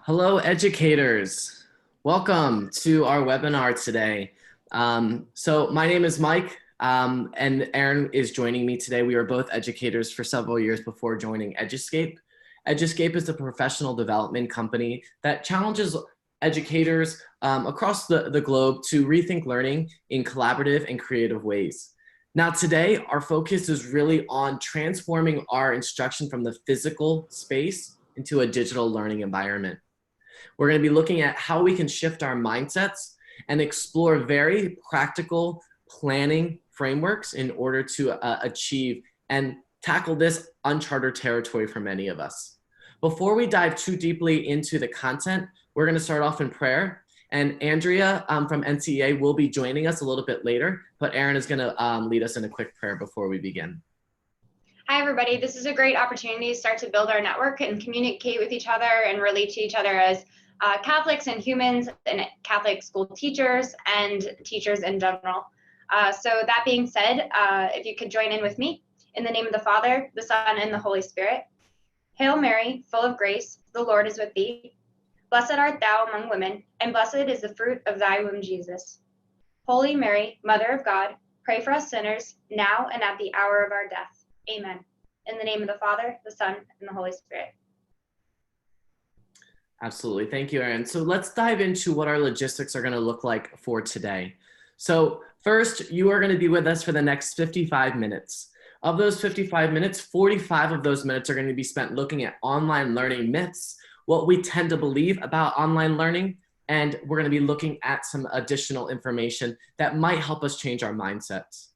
Hello, educators. Welcome to our webinar today. So my name is Mike, and Aaron is joining me today. We were both educators for several years before joining Eduscape. Eduscape is a professional development company that challenges educators across the globe to rethink learning in collaborative and creative ways. Now today, our focus is really on transforming our instruction from the physical space into a digital learning environment. We're going to be looking at how we can shift our mindsets and explore very practical planning frameworks in order to achieve and tackle this uncharted territory for many of us. Before we dive too deeply into the content, we're going to start off in prayer. And Andrea from NCEA will be joining us a little bit later, but Aaron is going to lead us in a quick prayer before we begin. Hi, everybody. This is a great opportunity to start to build our network and communicate with each other and relate to each other as Catholics and humans and Catholic school teachers and teachers in general. So that being said, if you could join in with me, in the name of the Father, the Son, and the Holy Spirit. Hail Mary, full of grace, the Lord is with thee. Blessed art thou among women, and blessed is the fruit of thy womb, Jesus. Holy Mary, Mother of God, pray for us sinners, now and at the hour of our death. Amen. In the name of the Father, the Son, and the Holy Spirit. Absolutely. Thank you, Aaron. So let's dive into what our logistics are going to look like for today. So first, you are going to be with us for the next 55 minutes. Of those 55 minutes, 45 of those minutes are going to be spent looking at online learning myths, what we tend to believe about online learning, and we're going to be looking at some additional information that might help us change our mindsets.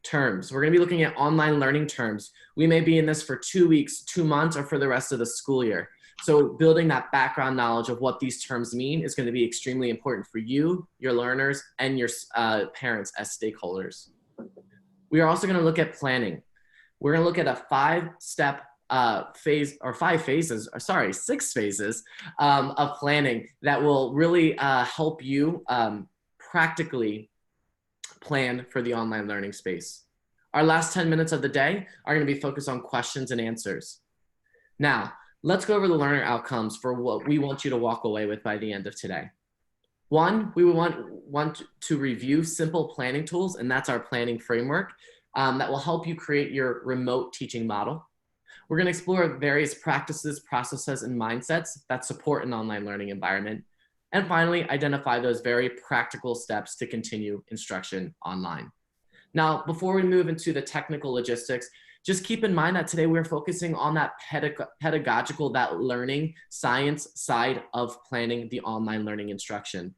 Terms. We're going to be looking at online learning terms. We may be in this for 2 weeks, 2 months, or for the rest of the school year. So building that background knowledge of what these terms mean is going to be extremely important for you, your learners, and your parents as stakeholders. We are also going to look at planning. We're going to look at a 5-step six phases of planning that will really help you practically plan for the online learning space. Our last 10 minutes of the day are going to be focused on questions and answers. Now, let's go over the learner outcomes for what we want you to walk away with by the end of today. One, we want to review simple planning tools, and that's our planning framework that will help you create your remote teaching model. We're going to explore various practices, processes, and mindsets that support an online learning environment. And finally, identify those very practical steps to continue instruction online. Now, before we move into the technical logistics, just keep in mind that today we're focusing on that pedagogical, that learning science side of planning the online learning instruction.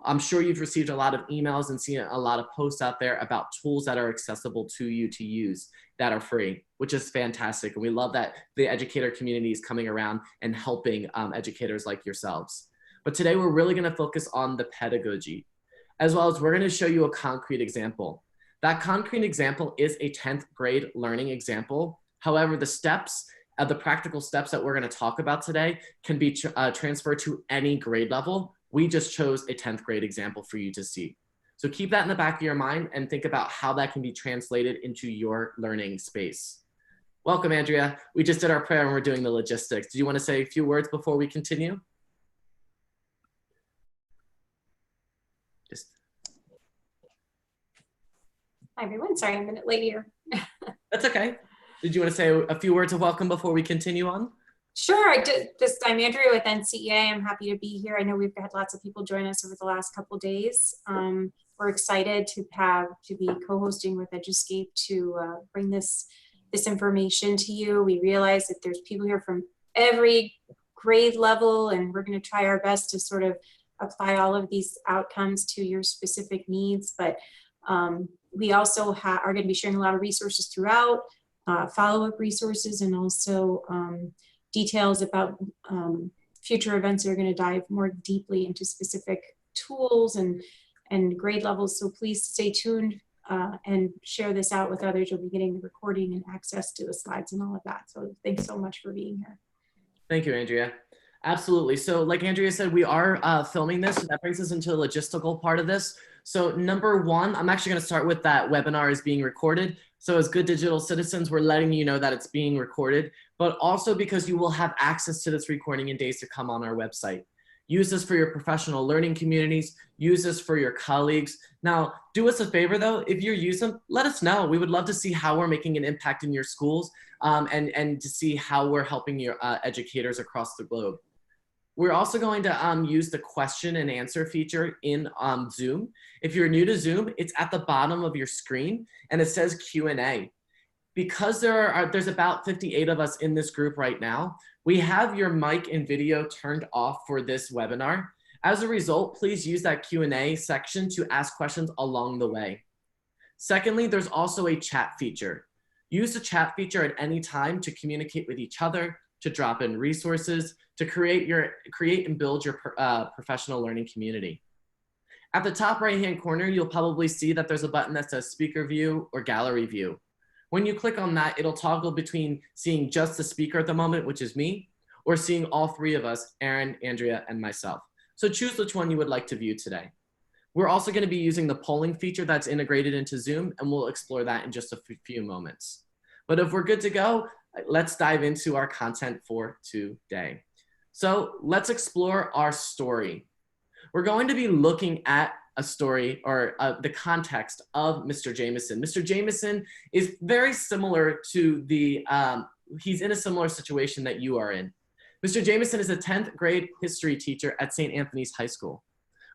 I'm sure you've received a lot of emails and seen a lot of posts out there about tools that are accessible to you to use that are free, which is fantastic. And we love that the educator community is coming around and helping educators like yourselves. But today we're really going to focus on the pedagogy, as well as we're going to show you a concrete example. That concrete example is a 10th grade learning example. However, the steps, the practical steps that we're going to talk about today can be transferred to any grade level. We just chose a 10th grade example for you to see. So keep that in the back of your mind and think about how that can be translated into your learning space. Welcome, Andrea. We just did our prayer and we're doing the logistics. Do you want to say a few words before we continue? Hi, everyone. Sorry, I'm a minute late here. That's okay. Did you want to say a few words of welcome before we continue on? Sure. I'm Andrea with NCEA. I'm happy to be here. I know we've had lots of people join us over the last couple of days. We're excited to be co-hosting with Eduscape to bring this information to you. We realize that there's people here from every grade level, and we're going to try our best to sort of apply all of these outcomes to your specific needs. But we also are going to be sharing a lot of resources throughout, follow-up resources, and also details about future events that are going to dive more deeply into specific tools and grade levels. So please stay tuned and share this out with others. You'll be getting the recording and access to the slides and all of that. So thanks so much for being here. Thank you, Andrea. Absolutely. So like Andrea said, we are filming this. So that brings us into the logistical part of this. So number one, I'm actually going to start with that webinar is being recorded. So as good digital citizens, we're letting you know that it's being recorded, but also because you will have access to this recording in days to come on our website. Use this for your professional learning communities. Use this for your colleagues. Now, do us a favor though, if you're using them, let us know. We would love to see how we're making an impact in your schools and to see how we're helping your educators across the globe. We're also going to use the question and answer feature in Zoom. If you're new to Zoom, it's at the bottom of your screen and it says Q&A. Because there's about 58 of us in this group right now, we have your mic and video turned off for this webinar. As a result, please use that Q&A section to ask questions along the way. Secondly, there's also a chat feature. Use the chat feature at any time to communicate with each other, to drop in resources, to create and build your professional learning community. At the top right-hand corner, you'll probably see that there's a button that says speaker view or gallery view. When you click on that, it'll toggle between seeing just the speaker at the moment, which is me, or seeing all three of us, Aaron, Andrea, and myself. So choose which one you would like to view today. We're also going to be using the polling feature that's integrated into Zoom, and we'll explore that in just a few moments. But if we're good to go, let's dive into our content for today. So let's explore our story. We're going to be looking at a story or the context of Mr. Jameson. Mr. Jameson is very similar to he's in a similar situation that you are in. Mr. Jameson is a 10th grade history teacher at St. Anthony's High School.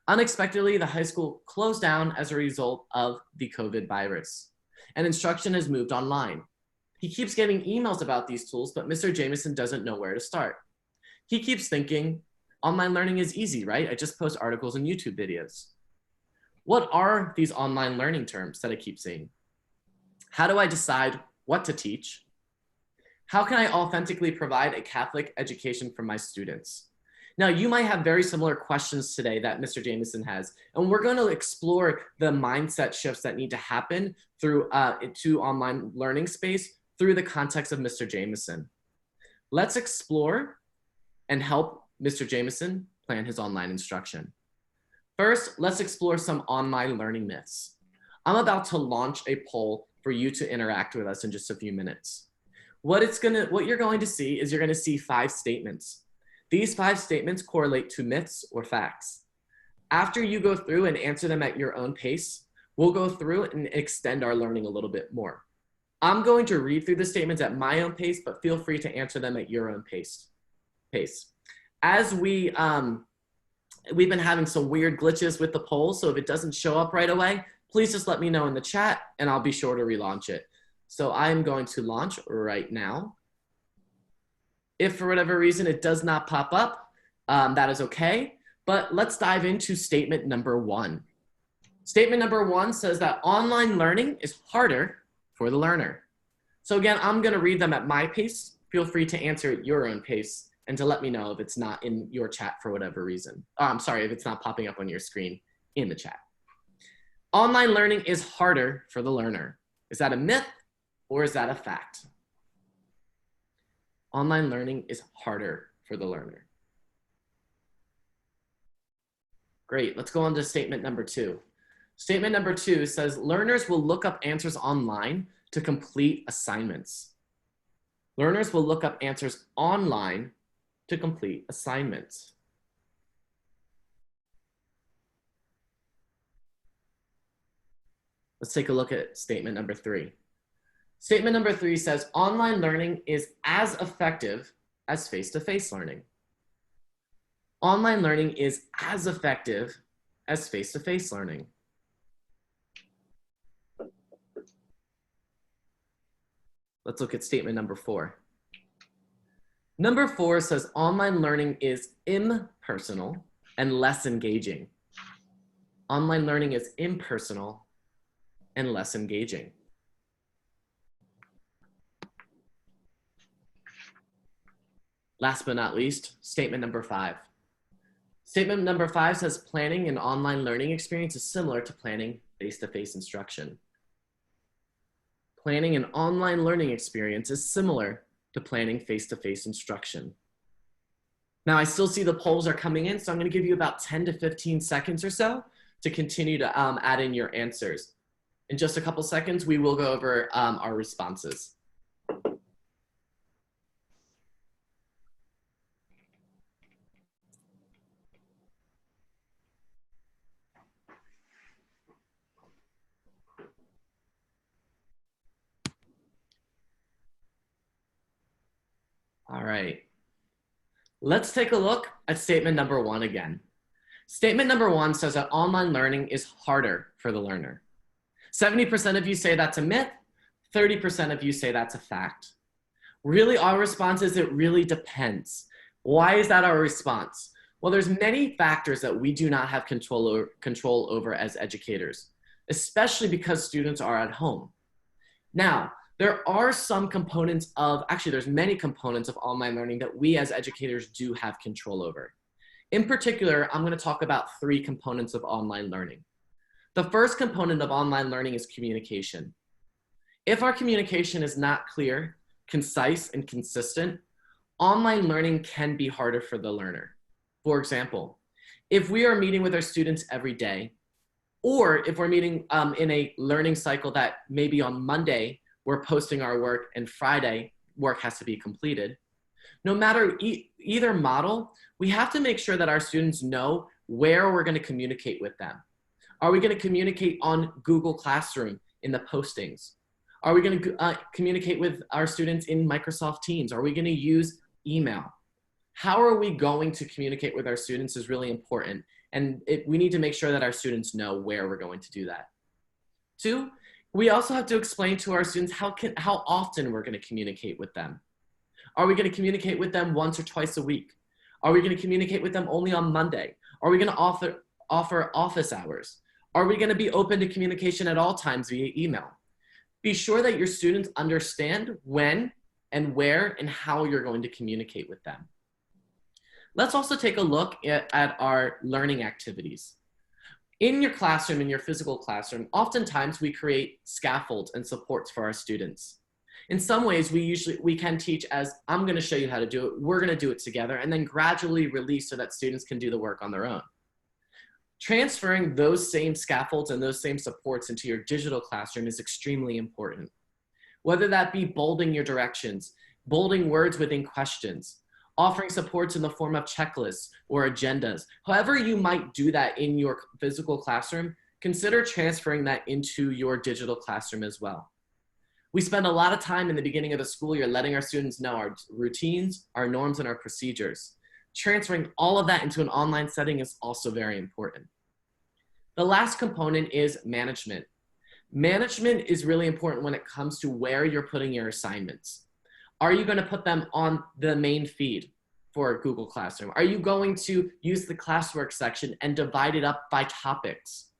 Unexpectedly, the high school closed down as a result of the COVID virus, and instruction has moved online. He keeps getting emails about these tools, but Mr. Jameson doesn't know where to start. He keeps thinking, online learning is easy, right? I just post articles and YouTube videos. What are these online learning terms that I keep seeing? How do I decide what to teach? How can I authentically provide a Catholic education for my students? Now, you might have very similar questions today that Mr. Jameson has, and we're going to explore the mindset shifts that need to happen through to online learning space through the context of Mr. Jameson. Let's explore and help Mr. Jameson plan his online instruction. First, let's explore some online learning myths. I'm about to launch a poll for you to interact with us in just a few minutes. What you're going to see is you're going to see 5 statements. These 5 statements correlate to myths or facts. After you go through and answer them at your own pace, we'll go through and extend our learning a little bit more. I'm going to read through the statements at my own pace, but feel free to answer them at your own pace. As we've been having some weird glitches with the poll, so if it doesn't show up right away, please just let me know in the chat and I'll be sure to relaunch it. So I'm going to launch right now. If for whatever reason it does not pop up, that is okay. But let's dive into statement number 1. Statement number 1 says that online learning is harder for the learner. So again, I'm going to read them at my pace. Feel free to answer at your own pace and to let me know if it's not in your chat for whatever reason. I'm sorry, if it's not popping up on your screen in the chat. Online learning is harder for the learner. Is that a myth or is that a fact? Online learning is harder for the learner. Great, let's go on to statement number 2. Statement number 2 says learners will look up answers online to complete assignments. Learners will look up answers online to complete assignments. Let's take a look at statement number 3. Statement number 3 says online learning is as effective as face-to-face learning. Online learning is as effective as face-to-face learning. Let's look at statement number 4. Number 4 says online learning is impersonal and less engaging. Online learning is impersonal and less engaging. Last but not least, statement number 5. Statement number 5 says planning an online learning experience is similar to planning face-to-face instruction. Planning an online learning experience is similar to planning face-to-face instruction. Now, I still see the polls are coming in, so I'm going to give you about 10 to 15 seconds or so to continue to add in your answers. In just a couple seconds, we will go over our responses. All right. Let's take a look at statement number 1 again. Statement number 1 says that online learning is harder for the learner. 70% of you say that's a myth. 30% of you say that's a fact. Really, our response is it really depends. Why is that our response? Well, there's many factors that we do not have control over as educators, especially because students are at home. Now, there are some components of, actually there's many components of online learning that we as educators do have control over. In particular, I'm going to talk about 3 components of online learning. The first component of online learning is communication. If our communication is not clear, concise, and consistent, online learning can be harder for the learner. For example, if we are meeting with our students every day, or if we're meeting in a learning cycle that maybe on Monday, we're posting our work and Friday, work has to be completed. No matter either model, we have to make sure that our students know where we're going to communicate with them. Are we going to communicate on Google Classroom in the postings? Are we going to communicate with our students in Microsoft Teams? Are we going to use email? How are we going to communicate with our students is really important. And we need to make sure that our students know where we're going to do that. 2, we also have to explain to our students how often we're going to communicate with them. Are we going to communicate with them once or twice a week? Are we going to communicate with them only on Monday? Are we going to offer office hours? Are we going to be open to communication at all times via email? Be sure that your students understand when and where and how you're going to communicate with them. Let's also take a look at our learning activities. In your classroom, in your physical classroom, oftentimes we create scaffolds and supports for our students. In some ways, we can teach as, I'm going to show you how to do it, we're going to do it together, and then gradually release so that students can do the work on their own. Transferring those same scaffolds and those same supports into your digital classroom is extremely important. Whether that be bolding your directions, bolding words within questions, offering supports in the form of checklists or agendas. However you might do that in your physical classroom, consider transferring that into your digital classroom as well. We spend a lot of time in the beginning of the school year letting our students know our routines, our norms, and our procedures. Transferring all of that into an online setting is also very important. The last component is management. Management is really important when it comes to where you're putting your assignments. Are you going to put them on the main feed for Google Classroom? Are you going to use the classwork section and divide it up by topics?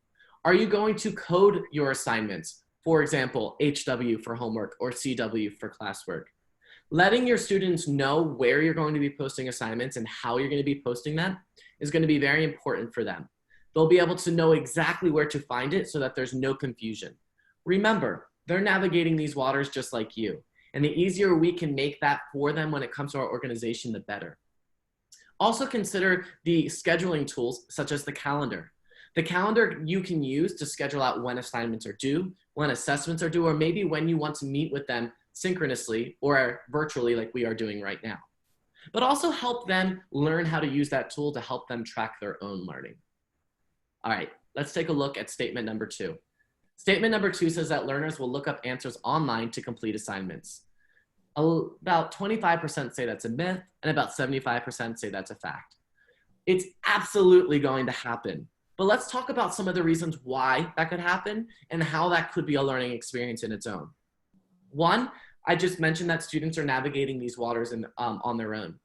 Are you going to code your assignments? For example, HW for homework or CW for classwork. Letting your students know where you're going to be posting assignments and how you're going to be posting them is going to be very important for them. They'll be able to know exactly where to find it so that there's no confusion. Remember, they're navigating these waters just like you. And the easier we can make that for them when it comes to our organization, the better. Also consider the scheduling tools such as the calendar. The calendar you can use to schedule out when assignments are due, when assessments are due, or maybe when you want to meet with them synchronously or virtually like we are doing right now. But also help them learn how to use that tool to help them track their own learning. All right, let's take a look at statement number 2. Statement number 2 says that learners will look up answers online to complete assignments. About 25% say that's a myth, and about 75% say that's a fact. It's absolutely going to happen. But let's talk about some of the reasons why that could happen and how that could be a learning experience in its own. 1, I just mentioned that students are navigating these waters on their own.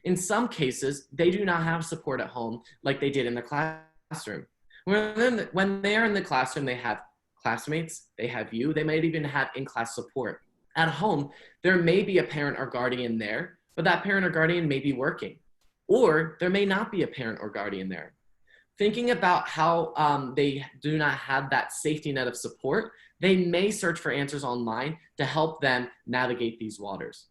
In some cases, they do not have support at home like they did in the classroom. When they are in the classroom, they have classmates, they have you, they might even have in-class support. At home, there may be a parent or guardian there, but that parent or guardian may be working. Or there may not be a parent or guardian there. Thinking about how they do not have that safety net of support, they may search for answers online to help them navigate these waters.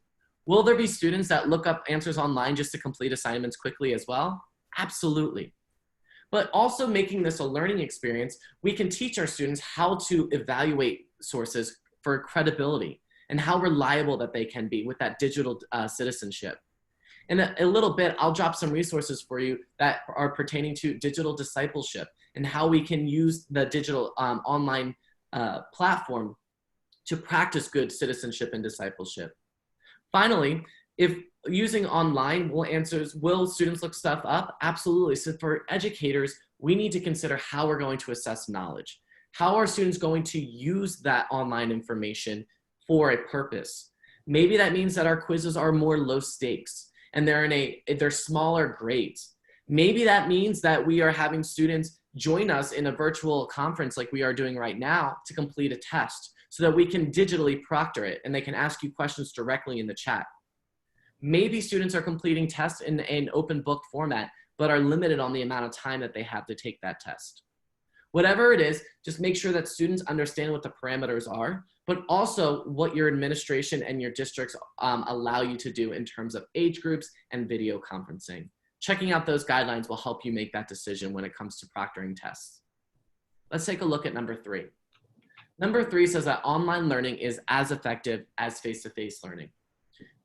Will there be students that look up answers online just to complete assignments quickly as well? Absolutely. But also making this a learning experience, we can teach our students how to evaluate sources for credibility and how reliable that they can be with that digital citizenship. In a little bit, I'll drop some resources for you that are pertaining to digital discipleship and how we can use the digital online platform to practice good citizenship and discipleship. Finally, if using online will students look stuff up? Absolutely. So for educators, we need to consider how we're going to assess knowledge. How are students going to use that online information for a purpose? Maybe that means that our quizzes are more low stakes and they're smaller grades. Maybe that means that we are having students join us in a virtual conference like we are doing right now to complete a test so that we can digitally proctor it and they can ask you questions directly in the chat. Maybe students are completing tests in an open book format, but are limited on the amount of time that they have to take that test. Whatever it is, just make sure that students understand what the parameters are, but also what your administration and your districts allow you to do in terms of age groups and video conferencing. Checking out those guidelines will help you make that decision when it comes to proctoring tests. Let's take a look at number 3. Number 3 says that online learning is as effective as face-to-face learning.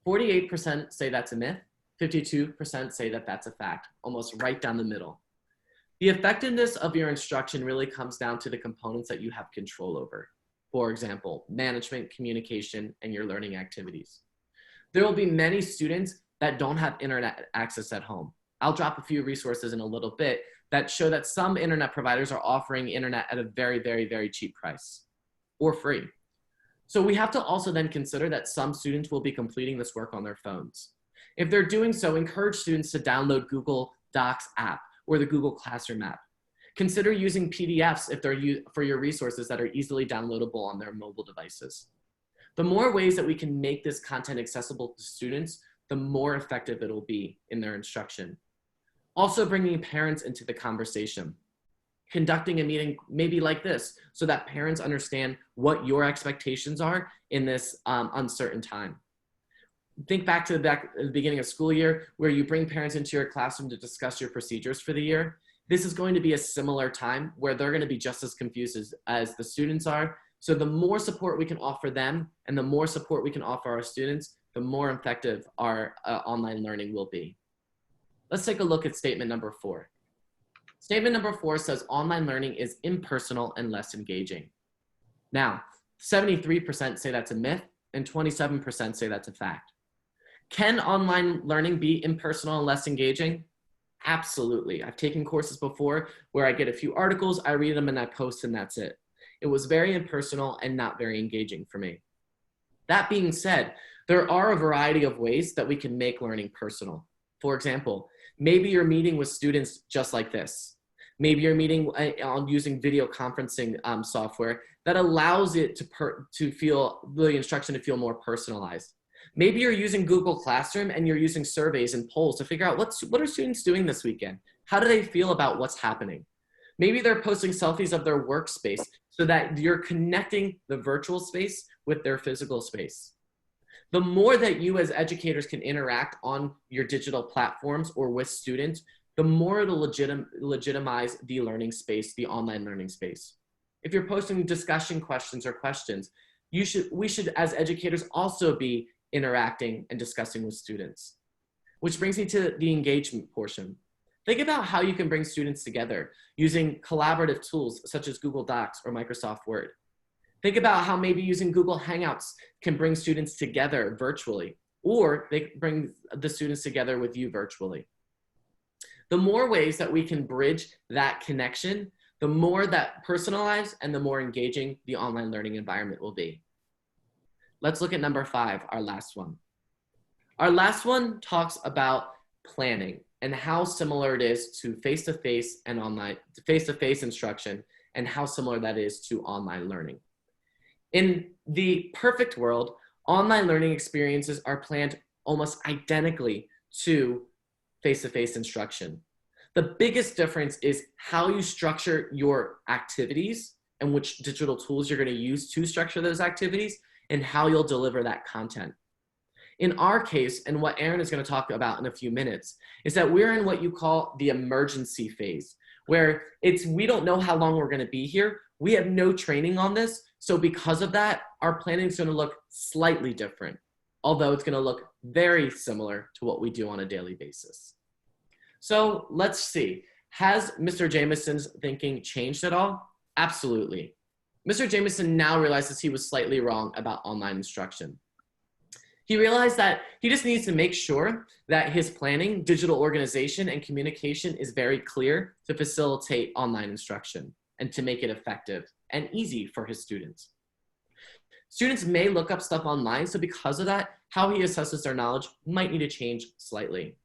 48% say that's a myth, 52% say that that's a fact, almost right down the middle. The effectiveness of your instruction really comes down to the components that you have control over. For example, management, communication, and your learning activities. There will be many students that don't have internet access at home. I'll drop a few resources in a little bit that show that some internet providers are offering internet at a very, very, very cheap price or free. So we have to also then consider that some students will be completing this work on their phones. If they're doing so, encourage students to download Google Docs app or the Google Classroom app. Consider using PDFs if they're for your resources that are easily downloadable on their mobile devices. The more ways that we can make this content accessible to students, the more effective it will be in their instruction. Also bringing parents into the conversation. Conducting a meeting maybe like this so that parents understand what your expectations are in this uncertain time. Think back to the beginning of school year where you bring parents into your classroom to discuss your procedures for the year. This is going to be a similar time where they're going to be just as confused as the students are. So the more support we can offer them and the more support we can offer our students, the more effective our online learning will be. Let's take a look at statement number 4. Statement number 4 says online learning is impersonal and less engaging. Now, 73% say that's a myth and 27% say that's a fact. Can online learning be impersonal and less engaging? Absolutely. I've taken courses before where I get a few articles, I read them and I post and that's it. It was very impersonal and not very engaging for me. That being said, there are a variety of ways that we can make learning personal. For example, maybe you're meeting with students just like this. Maybe you're meeting on using video conferencing software that allows it to feel the instruction to feel more personalized. Maybe you're using Google Classroom and you're using surveys and polls to figure out what are students doing this weekend? How do they feel about what's happening? Maybe they're posting selfies of their workspace so that you're connecting the virtual space with their physical space. The more that you as educators can interact on your digital platforms or with students, the more it'll legitimize the learning space, the online learning space. If you're posting discussion questions or questions, we should as educators also be interacting and discussing with students. Which brings me to the engagement portion. Think about how you can bring students together using collaborative tools such as Google Docs or Microsoft Word. Think about how maybe using Google Hangouts can bring students together virtually, or they bring the students together with you virtually. The more ways that we can bridge that connection, the more that personalized and the more engaging the online learning environment will be. Let's look at number 5, our last one. Our last one talks about planning and how similar it is to face-to-face and online, face-to-face instruction, and how similar that is to online learning. In the perfect world, online learning experiences are planned almost identically to face-to-face instruction. The biggest difference is how you structure your activities and which digital tools you're going to use to structure those activities and how you'll deliver that content. In our case, and what Erin is going to talk about in a few minutes, is that we're in what you call the emergency phase, where we don't know how long we're going to be here. We have no training on this. So because of that, our planning is going to look slightly different, although it's going to look very similar to what we do on a daily basis. So let's see. Has Mr. Jameson's thinking changed at all? Absolutely. Mr. Jameson now realizes he was slightly wrong about online instruction. He realized that he just needs to make sure that his planning, digital organization, and communication is very clear to facilitate online instruction and to make it effective and easy for his students. Students may look up stuff online, so because of that, how he assesses their knowledge might need to change slightly.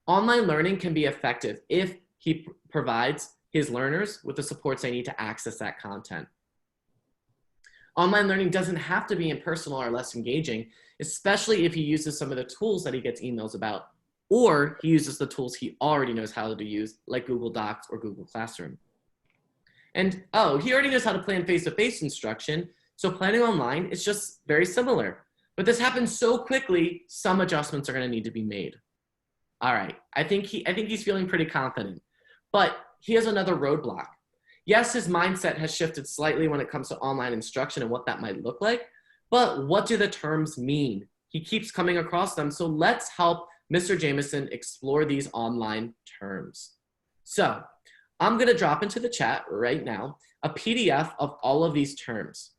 Online learning can be effective if he provides his learners with the supports they need to access that content. Online learning doesn't have to be impersonal or less engaging, especially if he uses some of the tools that he gets emails about, or he uses the tools he already knows how to use, like Google Docs or Google Classroom. And he already knows how to plan face-to-face instruction, so planning online is just very similar. But this happens so quickly, some adjustments are going to need to be made. All right, I think he's feeling pretty confident, but he has another roadblock. Yes, his mindset has shifted slightly when it comes to online instruction and what that might look like, but what do the terms mean? He keeps coming across them, so let's help Mr. Jameson explore these online terms. So I'm going to drop into the chat right now a PDF of all of these terms.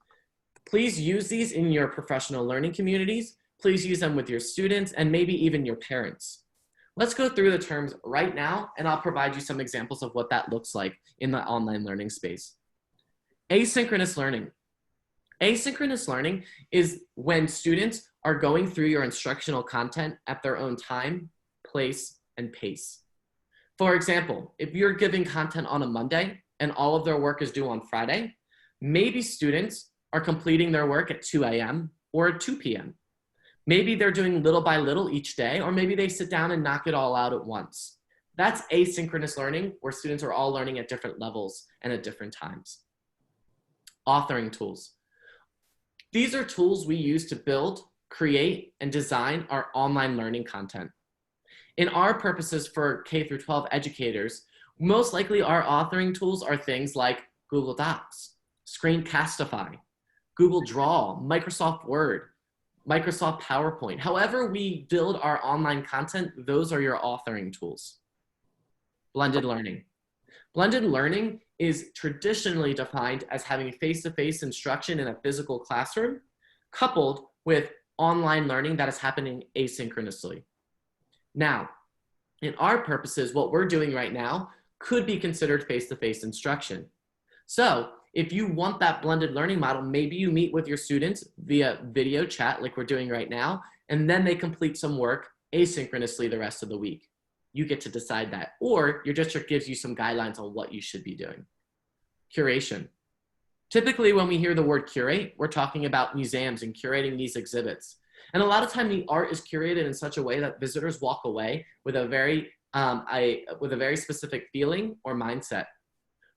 Please use these in your professional learning communities. Please use them with your students and maybe even your parents. Let's go through the terms right now, and I'll provide you some examples of what that looks like in the online learning space. Asynchronous learning. Asynchronous learning is when students are going through your instructional content at their own time, place, and pace. For example, if you're giving content on a Monday and all of their work is due on Friday, maybe students are completing their work at 2 a.m. or at 2 p.m. Maybe they're doing little by little each day, or maybe they sit down and knock it all out at once. That's asynchronous learning, where students are all learning at different levels and at different times. Authoring tools. These are tools we use to build, create, and design our online learning content. In our purposes for K through 12 educators, most likely our authoring tools are things like Google Docs, Screencastify, Google Draw, Microsoft Word, Microsoft PowerPoint. However we build our online content, those are your authoring tools. Blended learning. Blended learning is traditionally defined as having face-to-face instruction in a physical classroom, coupled with online learning that is happening asynchronously. Now, in our purposes, what we're doing right now could be considered face-to-face instruction. So if you want that blended learning model, maybe you meet with your students via video chat like we're doing right now, and then they complete some work asynchronously the rest of the week. You get to decide that, or your district gives you some guidelines on what you should be doing. Curation. Typically when we hear the word curate, we're talking about museums and curating these exhibits. And a lot of time the art is curated in such a way that visitors walk away with a very specific feeling or mindset.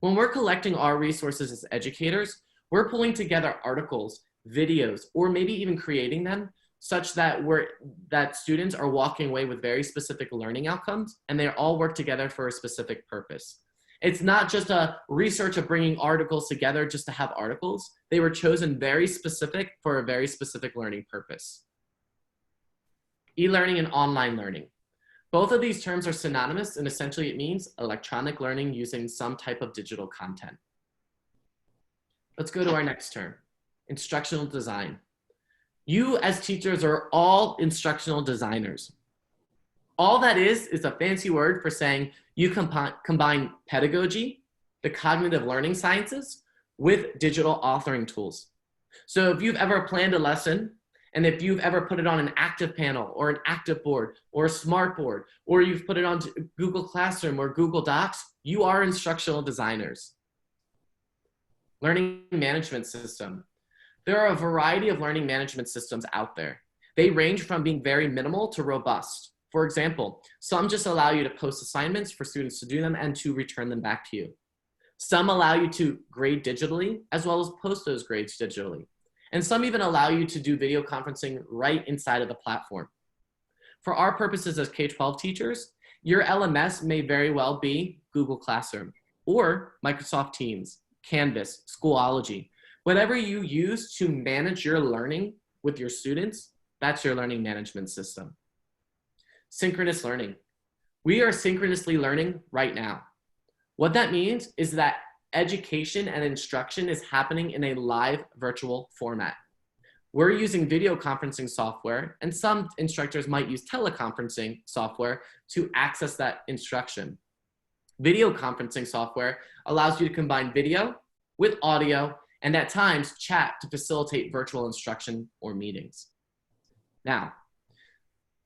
When we're collecting our resources as educators, we're pulling together articles, videos, or maybe even creating them such that students are walking away with very specific learning outcomes, and they all work together for a specific purpose. It's not just a research of bringing articles together just to have articles. They were chosen very specific for a very specific learning purpose. E-learning and online learning. Both of these terms are synonymous, and essentially it means electronic learning using some type of digital content. Let's go to our next term, instructional design. You as teachers are all instructional designers. All that is a fancy word for saying you combine pedagogy, the cognitive learning sciences, with digital authoring tools. So if you've ever planned a lesson, and if you've ever put it on an active panel or an active board or a smart board, or you've put it on Google Classroom or Google Docs, you are instructional designers. Learning management system. There are a variety of learning management systems out there. They range from being very minimal to robust. For example, some just allow you to post assignments for students to do them and to return them back to you. Some allow you to grade digitally as well as post those grades digitally. And some even allow you to do video conferencing right inside of the platform. For our purposes as K-12 teachers, Your LMS may very well be Google Classroom or Microsoft Teams, Canvas, Schoology. Whatever you use to manage your learning with your students, that's your learning management system. Synchronous learning. We are synchronously learning right now. What that means is that education and instruction is happening in a live virtual format. We're using video conferencing software, and some instructors might use teleconferencing software to access that instruction. Video conferencing software allows you to combine video with audio and at times chat to facilitate virtual instruction or meetings. Now,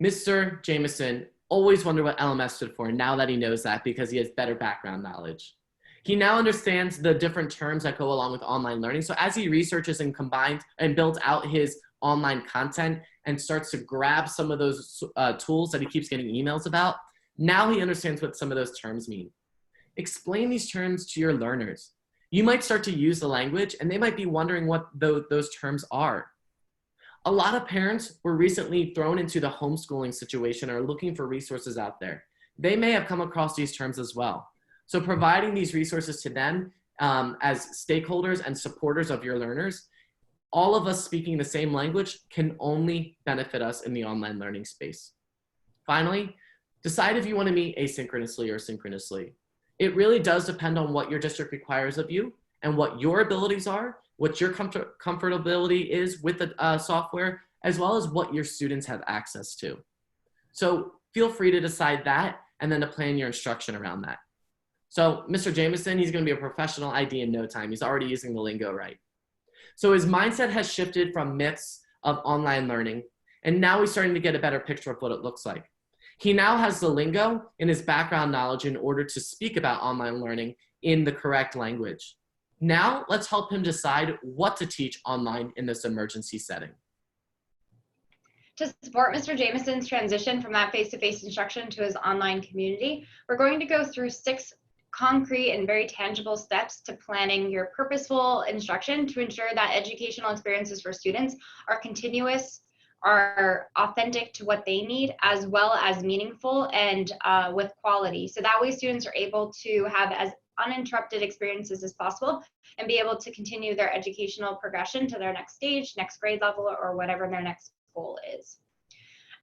Mr. Jameson always wondered what LMS stood for, now that he knows that because he has better background knowledge. He now understands the different terms that go along with online learning. So as he researches and combines and builds out his online content and starts to grab some of those tools that he keeps getting emails about, now he understands what some of those terms mean. Explain these terms to your learners. You might start to use the language and they might be wondering what those terms are. A lot of parents were recently thrown into the homeschooling situation or looking for resources out there. They may have come across these terms as well. So providing these resources to them as stakeholders and supporters of your learners, all of us speaking the same language can only benefit us in the online learning space. Finally, decide if you want to meet asynchronously or synchronously. It really does depend on what your district requires of you and what your abilities are, what your comfortability is with the software, as well as what your students have access to. So feel free to decide that and then to plan your instruction around that. So Mr. Jameson, he's going to be a professional ID in no time. He's already using the lingo right. So his mindset has shifted from myths of online learning, and now he's starting to get a better picture of what it looks like. He now has the lingo in his background knowledge in order to speak about online learning in the correct language. Now, let's help him decide what to teach online in this emergency setting. To support Mr. Jameson's transition from that face-to-face instruction to his online community, we're going to go through 6 concrete and very tangible steps to planning your purposeful instruction to ensure that educational experiences for students are continuous, are authentic to what they need, as well as meaningful and with quality. So that way students are able to have as uninterrupted experiences as possible and be able to continue their educational progression to their next stage, next grade level, or whatever their next goal is.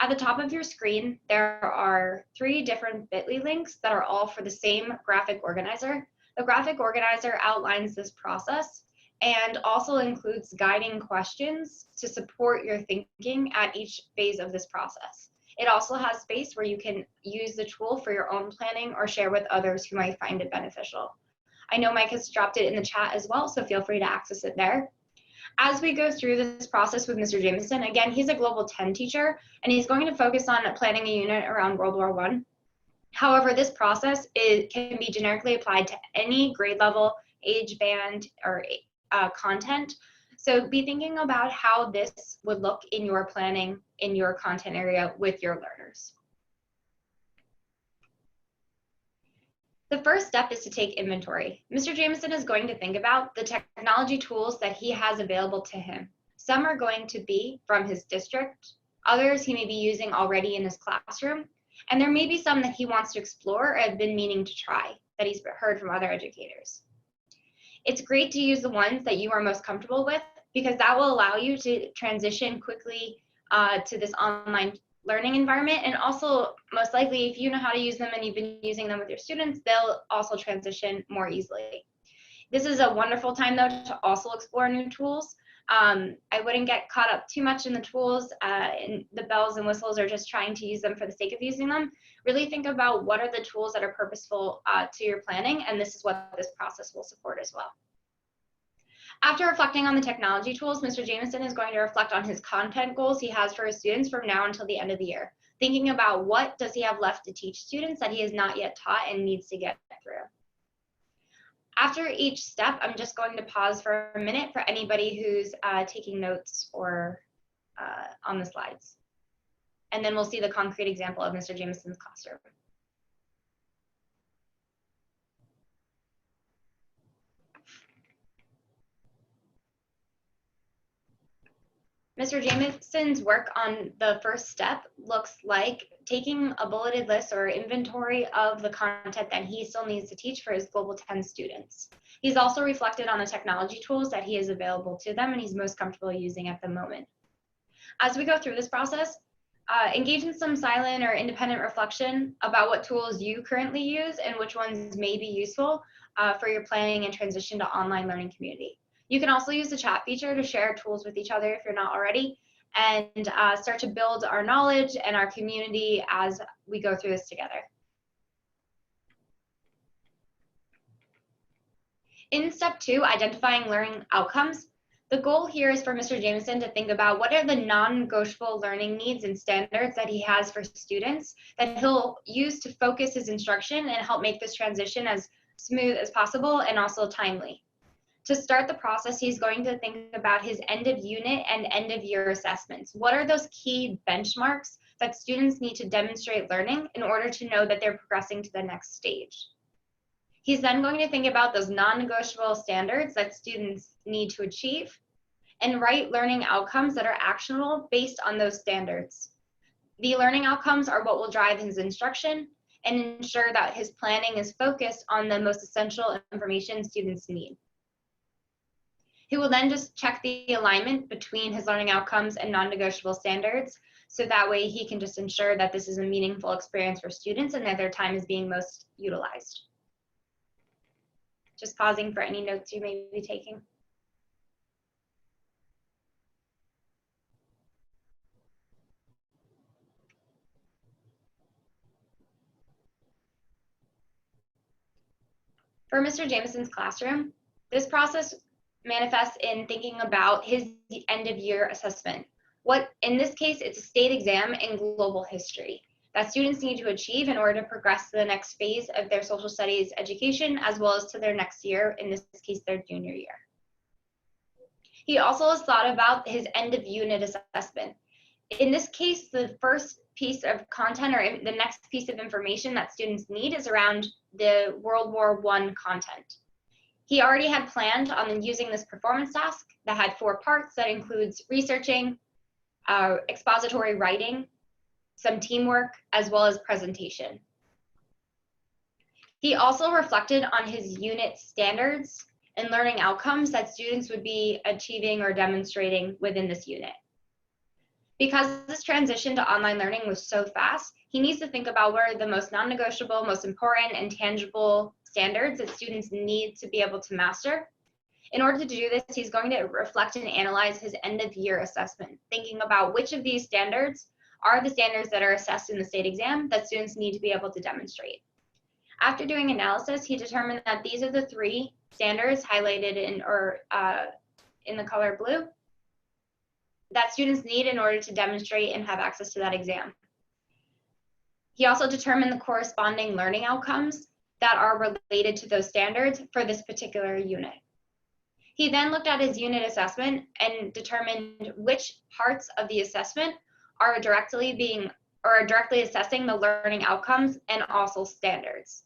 At the top of your screen, there are 3 different bit.ly links that are all for the same graphic organizer. The graphic organizer outlines this process and also includes guiding questions to support your thinking at each phase of this process. It also has space where you can use the tool for your own planning or share with others who might find it beneficial. I know Mike has dropped it in the chat as well, so feel free to access it there. As we go through this process with Mr. Jameson, again, he's a Global 10 teacher, and he's going to focus on planning a unit around World War I. However, this process can be generically applied to any grade level, age band, or content. So be thinking about how this would look in your planning in your content area with your learners. The first step is to take inventory. Mr. Jameson is going to think about the technology tools that he has available to him. Some are going to be from his district, others he may be using already in his classroom, and there may be some that he wants to explore or have been meaning to try that he's heard from other educators. It's great to use the ones that you are most comfortable with because that will allow you to transition quickly to this online learning environment, and also most likely if you know how to use them and you've been using them with your students, they'll also transition more easily. This is a wonderful time though to also explore new tools. I wouldn't get caught up too much in the tools and the bells and whistles or just trying to use them for the sake of using them. Really think about what are the tools that are purposeful to your planning, and this is what this process will support as well. After reflecting on the technology tools, Mr. Jameson is going to reflect on his content goals he has for his students from now until the end of the year, thinking about what does he have left to teach students that he has not yet taught and needs to get through. After each step, I'm just going to pause for a minute for anybody who's taking notes or on the slides. And then we'll see the concrete example of Mr. Jameson's classroom. Mr. Jameson's work on the first step looks like taking a bulleted list or inventory of the content that he still needs to teach for his Global 10 students. He's also reflected on the technology tools that he is available to them and he's most comfortable using at the moment. As we go through this process, engage in some silent or independent reflection about what tools you currently use and which ones may be useful for your planning and transition to online learning community. You can also use the chat feature to share tools with each other if you're not already, and start to build our knowledge and our community as we go through this together. In step 2, identifying learning outcomes, the goal here is for Mr. Jameson to think about what are the non-negotiable learning needs and standards that he has for students that he'll use to focus his instruction and help make this transition as smooth as possible and also timely. To start the process, he's going to think about his end of unit and end of year assessments. What are those key benchmarks that students need to demonstrate learning in order to know that they're progressing to the next stage? He's then going to think about those non-negotiable standards that students need to achieve and write learning outcomes that are actionable based on those standards. The learning outcomes are what will drive his instruction and ensure that his planning is focused on the most essential information students need. He will then just check the alignment between his learning outcomes and non-negotiable standards, so that way he can just ensure that this is a meaningful experience for students and that their time is being most utilized. Just pausing for any notes you may be taking. For Mr. Jameson's classroom, this process manifests in thinking about his end of year assessment. In this case, it's a state exam in global history that students need to achieve in order to progress to the next phase of their social studies education, as well as to their next year, in this case, their junior year. He also has thought about his end of unit assessment. In this case, the first piece of content or the next piece of information that students need is around the World War I content. He already had planned on using this performance task that had 4 parts that includes researching, expository writing, some teamwork, as well as presentation. He also reflected on his unit standards and learning outcomes that students would be achieving or demonstrating within this unit. Because this transition to online learning was so fast, he needs to think about what are the most non-negotiable, most important, and tangible standards that students need to be able to master. In order to do this, he's going to reflect and analyze his end-of-year assessment, thinking about which of these standards are the standards that are assessed in the state exam that students need to be able to demonstrate. After doing analysis, he determined that these are the 3 standards highlighted in the color blue that students need in order to demonstrate and have access to that exam. He also determined the corresponding learning outcomes that are related to those standards for this particular unit. He then looked at his unit assessment and determined which parts of the assessment are directly assessing the learning outcomes and also standards.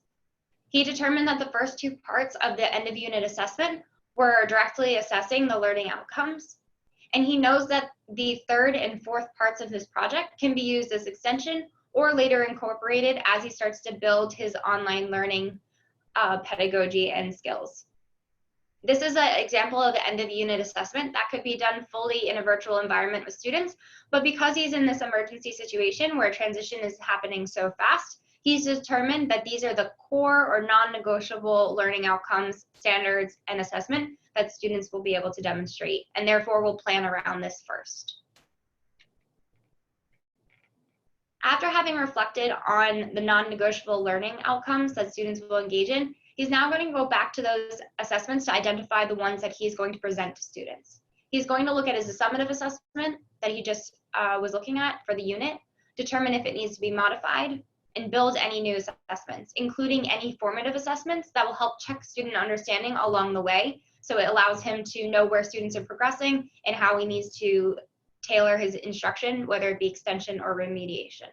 He determined that the first 2 parts of the end of unit assessment were directly assessing the learning outcomes. And he knows that the 3rd and 4th parts of his project can be used as extension or later incorporated as he starts to build his online learning pedagogy and skills. This is an example of the end of unit assessment that could be done fully in a virtual environment with students, but because he's in this emergency situation where transition is happening so fast, he's determined that these are the core or non-negotiable learning outcomes, standards, and assessment that students will be able to demonstrate, and therefore we'll plan around this first. After having reflected on the non-negotiable learning outcomes that students will engage in, he's now going to go back to those assessments to identify the ones that he's going to present to students. He's going to look at his summative assessment that he just was looking at for the unit, determine if it needs to be modified, and build any new assessments, including any formative assessments that will help check student understanding along the way. So it allows him to know where students are progressing and how he needs to tailor his instruction, whether it be extension or remediation.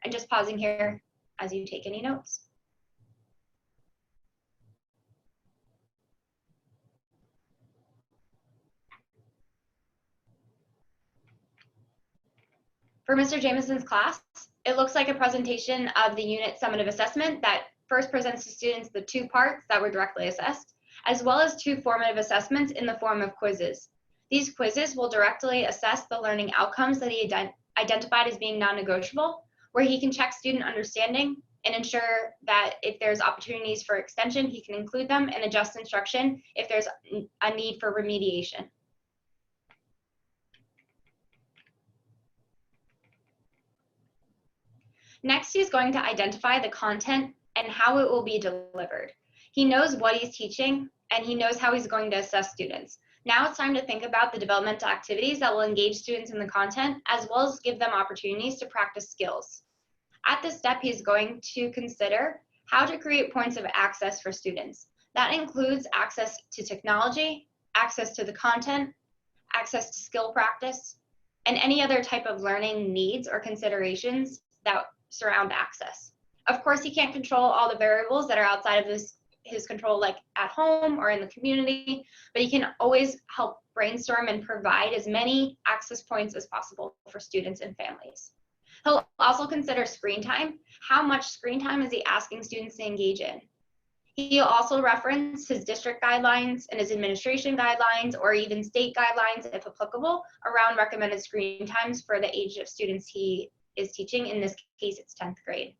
And just pausing here as you take any notes. For Mr. Jameson's class, it looks like a presentation of the unit summative assessment that first presents to students the 2 parts that were directly assessed, as well as 2 formative assessments in the form of quizzes. These quizzes will directly assess the learning outcomes that he identified as being non-negotiable, where he can check student understanding and ensure that if there's opportunities for extension, he can include them and adjust instruction if there's a need for remediation. Next, he's going to identify the content and how it will be delivered. He knows what he's teaching and he knows how he's going to assess students. Now it's time to think about the developmental activities that will engage students in the content, as well as give them opportunities to practice skills. At this step, he's going to consider how to create points of access for students. That includes access to technology, access to the content, access to skill practice, and any other type of learning needs or considerations that surround access. Of course, he can't control all the variables that are outside of his control, like at home or in the community, but he can always help brainstorm and provide as many access points as possible for students and families. He'll also consider screen time. How much screen time is he asking students to engage in? He'll also reference his district guidelines and his administration guidelines, or even state guidelines, if applicable, around recommended screen times for the age of students he is teaching. In this case, it's 10th grade.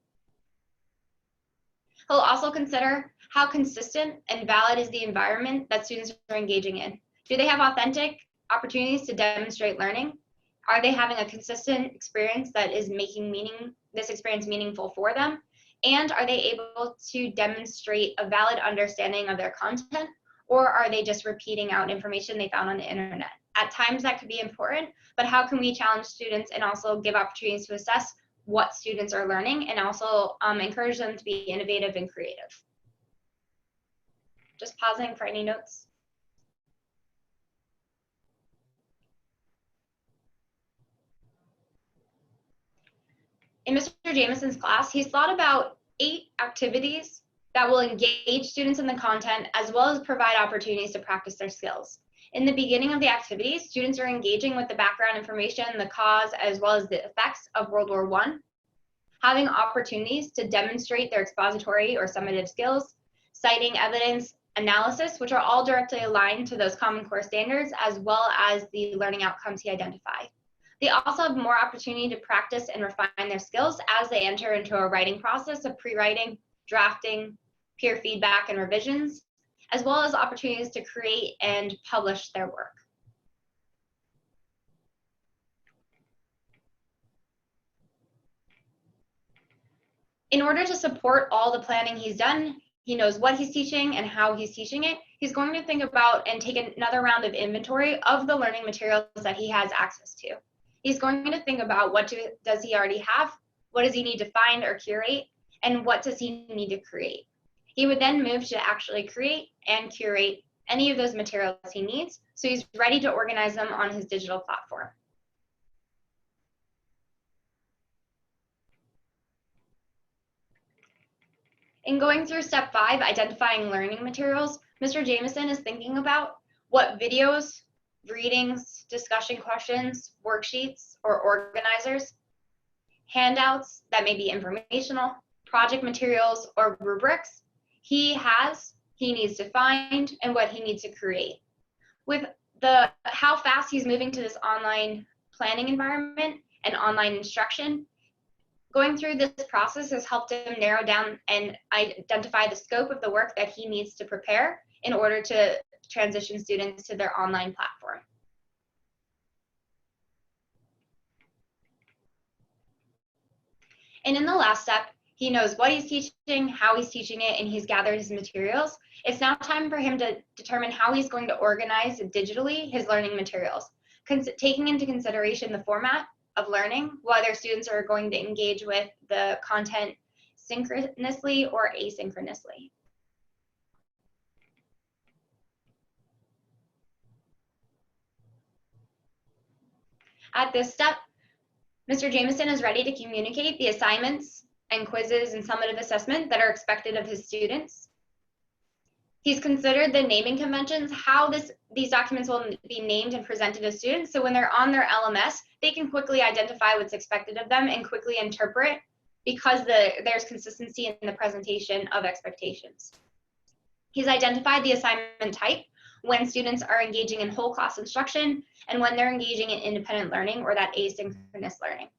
He'll also consider how consistent and valid is the environment that students are engaging in. Do they have authentic opportunities to demonstrate learning? Are they having a consistent experience that is making this experience meaningful for them? And are they able to demonstrate a valid understanding of their content, or are they just repeating out information they found on the internet? At times that could be important, but how can we challenge students and also give opportunities to assess what students are learning, and also encourage them to be innovative and creative? Just pausing for any notes. In Mr. Jameson's class, he's thought about 8 activities that will engage students in the content, as well as provide opportunities to practice their skills. In the beginning of the activities, students are engaging with the background information, the cause, as well as the effects of World War I, having opportunities to demonstrate their expository or summative skills, citing evidence, analysis, which are all directly aligned to those Common Core standards, as well as the learning outcomes he identified. They also have more opportunity to practice and refine their skills as they enter into a writing process of pre-writing, drafting, peer feedback, and revisions, as well as opportunities to create and publish their work. In order to support all the planning he's done, he knows what he's teaching and how he's teaching it. He's going to think about and take another round of inventory of the learning materials that he has access to. He's going to think about what does he already have, what does he need to find or curate, and what does he need to create. He would then move to actually create and curate any of those materials he needs, so he's ready to organize them on his digital platform. In going through step 5, identifying learning materials, Mr. Jameson is thinking about what videos, readings, discussion questions, worksheets, or organizers, handouts that may be informational, project materials, or rubrics he needs to find, and what he needs to create. With how fast he's moving to this online planning environment and online instruction, going through this process has helped him narrow down and identify the scope of the work that he needs to prepare in order to transition students to their online platform. And in the last step, he knows what he's teaching, how he's teaching it, and he's gathered his materials. It's now time for him to determine how he's going to organize digitally his learning materials, taking into consideration the format of learning, whether students are going to engage with the content synchronously or asynchronously. At this step, Mr. Jameson is ready to communicate the assignments and quizzes and summative assessment that are expected of his students. He's considered the naming conventions, how these documents will be named and presented to students. So when they're on their LMS, they can quickly identify what's expected of them and quickly interpret because there's consistency in the presentation of expectations. He's identified the assignment type when students are engaging in whole class instruction and when they're engaging in independent learning or that asynchronous learning.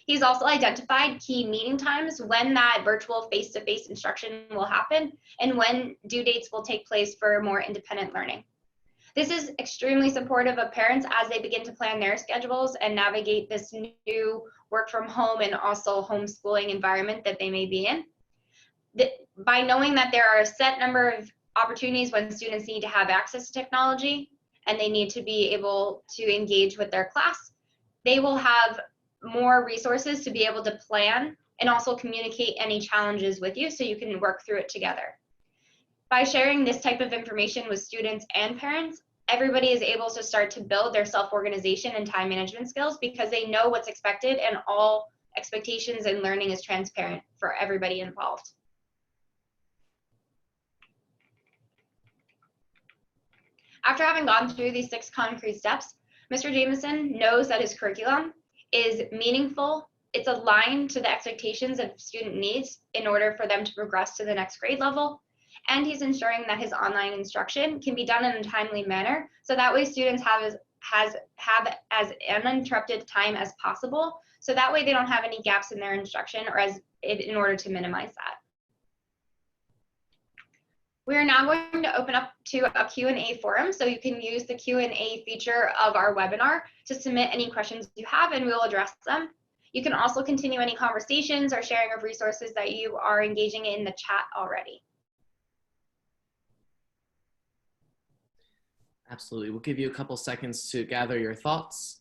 He's also identified key meeting times when that virtual face-to-face instruction will happen and when due dates will take place for more independent learning. This is extremely supportive of parents as they begin to plan their schedules and navigate this new work from home and also homeschooling environment that they may be in. By knowing that there are a set number of opportunities when students need to have access to technology and they need to be able to engage with their class, they will have more resources to be able to plan and also communicate any challenges with you so you can work through it together. By sharing this type of information with students and parents, everybody is able to start to build their self-organization and time management skills because they know what's expected and all expectations and learning is transparent for everybody involved. After having gone through these 6 concrete steps, Mr. Jameson knows that his curriculum is meaningful, it's aligned to the expectations of student needs in order for them to progress to the next grade level, and he's ensuring that his online instruction can be done in a timely manner, so that way students have as uninterrupted time as possible, so that way they don't have any gaps in their instruction or in order to minimize that. We are now going to open up to a Q&A forum, so you can use the Q&A feature of our webinar to submit any questions you have, and we will address them. You can also continue any conversations or sharing of resources that you are engaging in the chat already. Absolutely. We'll give you a couple seconds to gather your thoughts.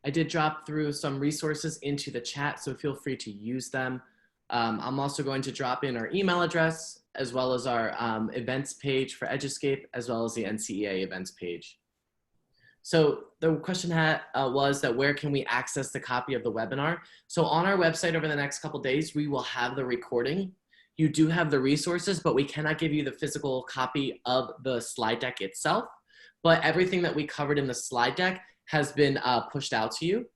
I did drop through some resources into the chat, so feel free to use them. I'm also going to drop in our email address as well as our events page for Eduscape, as well as the NCEA events page. So the question was that where can we access the copy of the webinar? So on our website over the next couple days, we will have the recording. You do have the resources, but we cannot give you the physical copy of the slide deck itself. But everything that we covered in the slide deck has been pushed out to you.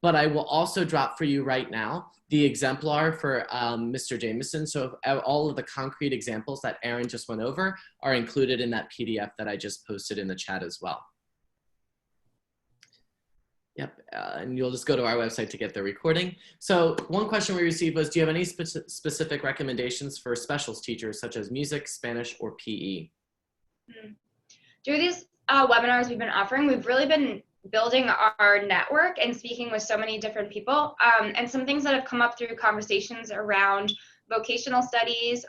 But I will also drop for you right now the exemplar for Mr. Jameson. So all of the concrete examples that Aaron just went over are included in that PDF that I just posted in the chat as well. Yep, and you'll just go to our website to get the recording. So one question we received was, do you have any specific recommendations for specials teachers such as music, Spanish, or PE? Through these webinars we've been offering, we've really been building our network and speaking with so many different people. And some things that have come up through conversations around vocational studies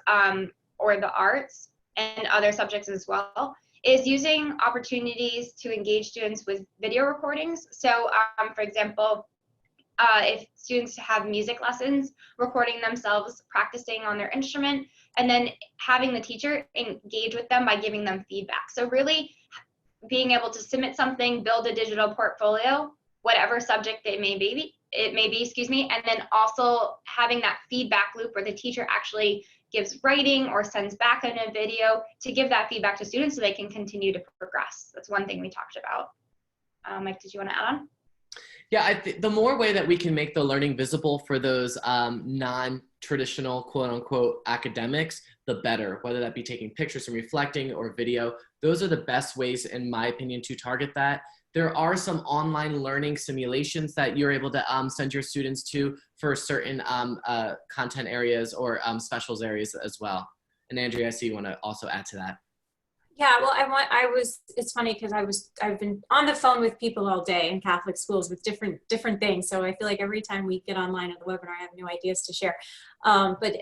or the arts and other subjects as well is using opportunities to engage students with video recordings. So for example, if students have music lessons, recording themselves practicing on their instrument, and then having the teacher engage with them by giving them feedback. So really being able to submit something, build a digital portfolio, whatever subject it may be, and then also having that feedback loop where the teacher actually gives writing or sends back in a video to give that feedback to students so they can continue to progress. That's one thing we talked about. Mike, did you want to add on? Yeah, the more way that we can make the learning visible for those non-traditional quote unquote academics, the better, whether that be taking pictures and reflecting or video. Those are the best ways, in my opinion, to target that. There are some online learning simulations that you're able to send your students to for certain content areas or specials areas as well. And Andrea, I see you want to also add to that. Yeah, well, it's funny because I've been on the phone with people all day in Catholic schools with different things. So I feel like every time we get online at the webinar, I have new ideas to share. But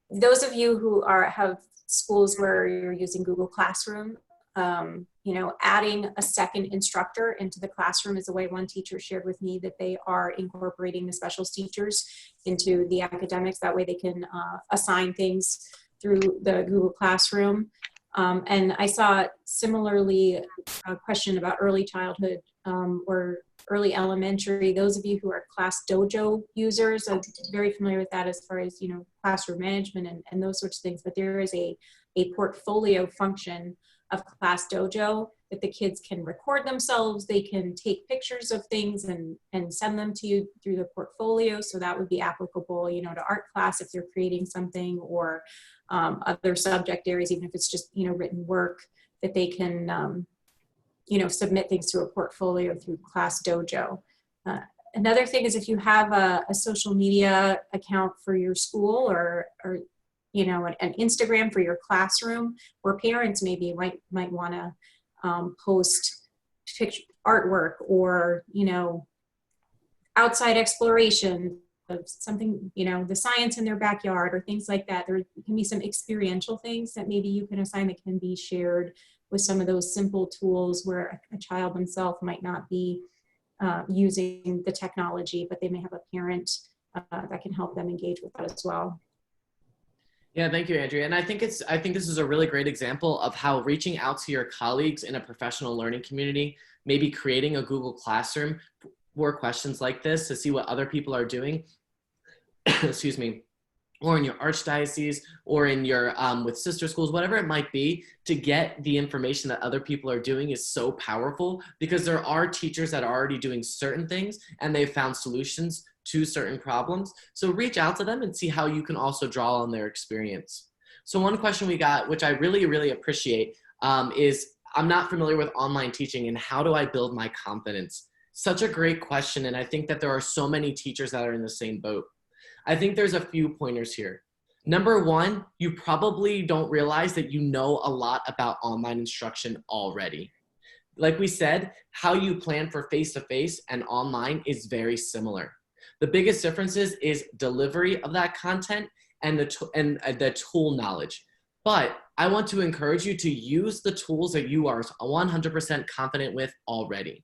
those of you who have schools where you're using Google Classroom, you know, adding a second instructor into the classroom is the way one teacher shared with me that they are incorporating the specials teachers into the academics. That way they can assign things through the Google Classroom. And I saw similarly a question about early childhood or early elementary. Those of you who are Class Dojo users are very familiar with that as far as, you know, classroom management and those sorts of things. But there is a portfolio function of Class Dojo that the kids can record themselves. They can take pictures of things and send them to you through the portfolio. So that would be applicable, you know, to art class if they're creating something, or other subject areas, even if it's just, you know, written work, that they can, you know, submit things to a portfolio through Class Dojo. Another thing is if you have a social media account for your school, or you know, an Instagram for your classroom, where parents maybe might want to post picture artwork, or, you know, outside exploration of something, you know, the science in their backyard or things like that. There can be some experiential things that maybe you can assign that can be shared with some of those simple tools where a child themselves might not be using the technology, but they may have a parent that can help them engage with that as well. Yeah, thank you, Andrea. And I think this is a really great example of how reaching out to your colleagues in a professional learning community, maybe creating a Google Classroom for questions like this to see what other people are doing, excuse me, or in your archdiocese, or in your with sister schools, whatever it might be, to get the information that other people are doing is so powerful, because there are teachers that are already doing certain things and they've found solutions to certain problems. So reach out to them and see how you can also draw on their experience. So one question we got, which I really, really appreciate, is I'm not familiar with online teaching and how do I build my confidence? Such a great question. And I think that there are so many teachers that are in the same boat. I think there's a few pointers here. Number one, you probably don't realize that you know a lot about online instruction already. Like we said, how you plan for face-to-face and online is very similar. The biggest differences is delivery of that content and the tool knowledge. But I want to encourage you to use the tools that you are 100% confident with already.